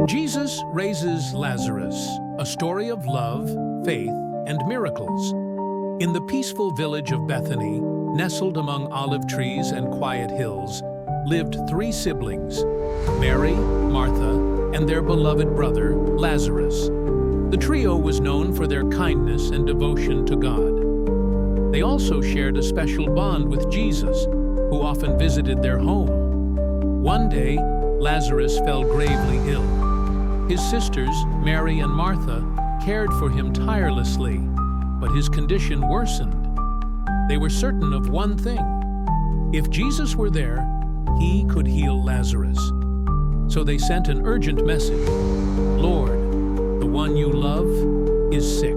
Jesus raises Lazarus, a story of love, faith, and miracles. In the peaceful village of Bethany, nestled among olive trees and quiet hills, lived three siblings, Mary, Martha, and their beloved brother, Lazarus. The trio was known for their kindness and devotion to God. They also shared a special bond with Jesus, who often visited their home. One day, Lazarus fell gravely ill. His sisters, Mary and Martha, cared for him tirelessly, but his condition worsened. They were certain of one thing: if Jesus were there, he could heal Lazarus. So they sent an urgent message: "Lord, the one you love is sick."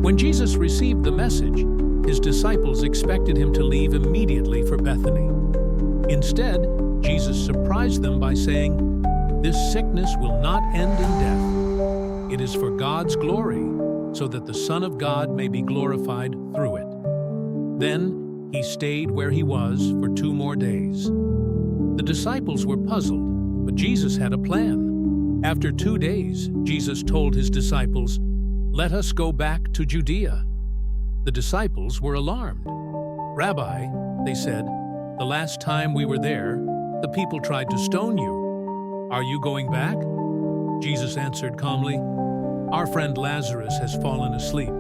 When Jesus received the message, his disciples expected him to leave immediately for Bethany. Instead, Jesus surprised them by saying, "This sickness will not end in death. It is for God's glory, so that the Son of God may be glorified through it." Then he stayed where he was for 2 more days. The disciples were puzzled, but Jesus had a plan. After 2 days, Jesus told his disciples, "Let us go back to Judea." The disciples were alarmed. "Rabbi," they said, "the last time we were there, the people tried to stone you. Are you going back?" Jesus answered calmly, "Our friend Lazarus has fallen asleep,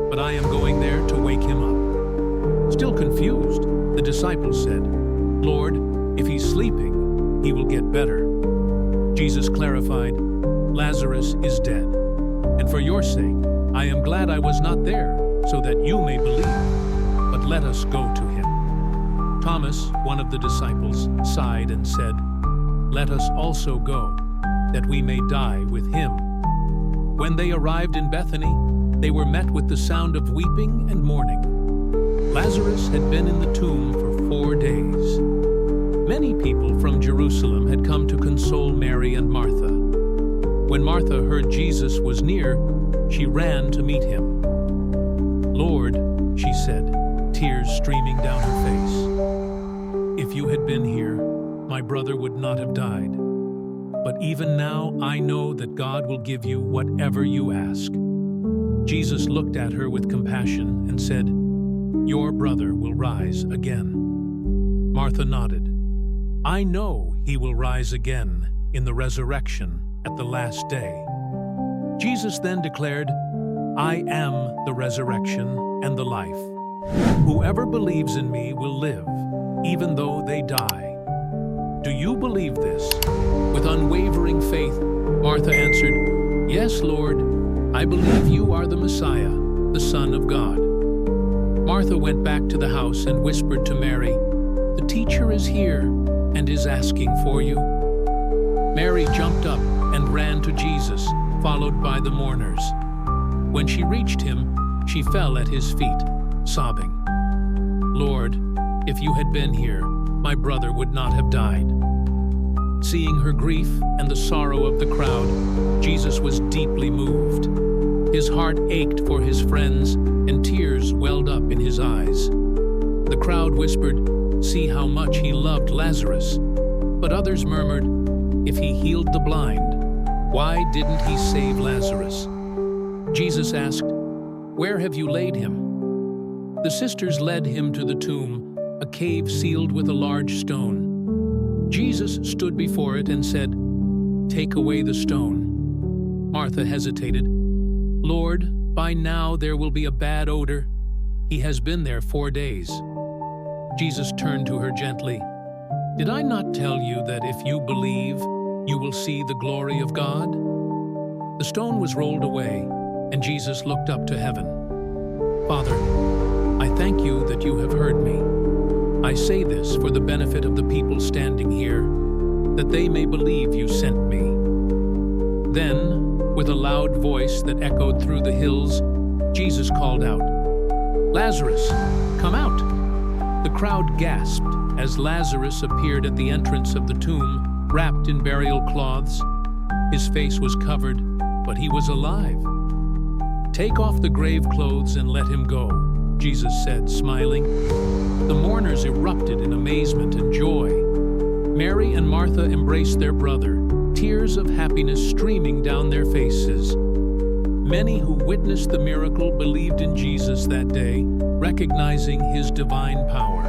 but I am going there to wake him up." Still confused, the disciples said, "Lord, if he's sleeping, he will get better." Jesus clarified, "Lazarus is dead, and for your sake, I am glad I was not there, so that you may believe. But let us go to him." Thomas, one of the disciples, sighed and said, "Let us also go, that we may die with him." When they arrived in Bethany, they were met with the sound of weeping and mourning. Lazarus had been in the tomb for 4 days. Many people from Jerusalem had come to console Mary and Martha. When Martha heard Jesus was near, she ran to meet him. "Lord," she said, tears streaming down her face, "if you had been here, my brother would not have died. But even now I know that God will give you whatever you ask." Jesus looked at her with compassion and said, "Your brother will rise again." Martha nodded. "I know he will rise again in the resurrection at the last day." Jesus then declared, "I am the resurrection and the life. Whoever believes in me will live, even though they die. Do you believe this?" With unwavering faith, Martha answered, "Yes, Lord, I believe you are the Messiah, the Son of God." Martha went back to the house and whispered to Mary, "The teacher is here and is asking for you." Mary jumped up and ran to Jesus, followed by the mourners. When she reached him, she fell at his feet, sobbing, "Lord, if you had been here, my brother would not have died." Seeing her grief and the sorrow of the crowd, Jesus was deeply moved. His heart ached for his friends, and tears welled up in his eyes. The crowd whispered, "See how much he loved Lazarus." But others murmured, "If he healed the blind, why didn't he save Lazarus?" Jesus asked, "Where have you laid him?" The sisters led him to the tomb, a cave sealed with a large stone. Jesus stood before it and said, "Take away the stone." Martha hesitated. "Lord, by now there will be a bad odor. He has been there 4 days." Jesus turned to her gently. "Did I not tell you that if you believe, you will see the glory of God?" The stone was rolled away, and Jesus looked up to heaven. "Father, I thank you that you have heard me. I say this for the benefit of the people standing here, that they may believe you sent me." Then, with a loud voice that echoed through the hills, Jesus called out, "Lazarus, come out!" The crowd gasped as Lazarus appeared at the entrance of the tomb, wrapped in burial cloths. His face was covered, but he was alive. "Take off the grave clothes and let him go," Jesus said, smiling. The mourners erupted in amazement and joy. Mary Mary and Martha embraced their brother, tears of happiness streaming down their faces. Many who witnessed the miracle believed in Jesus that day, recognizing his divine power.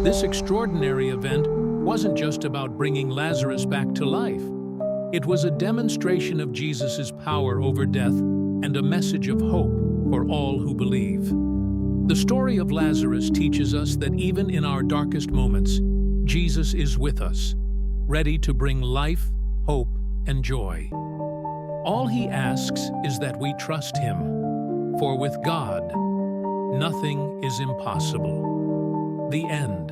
This extraordinary event wasn't just about bringing Lazarus back to life. It was a demonstration of Jesus' power over death and a message of hope for all who believe. The story of Lazarus teaches us that even in our darkest moments, Jesus is with us, ready to bring life, hope, and joy. All he asks is that we trust him, for with God, nothing is impossible. The end.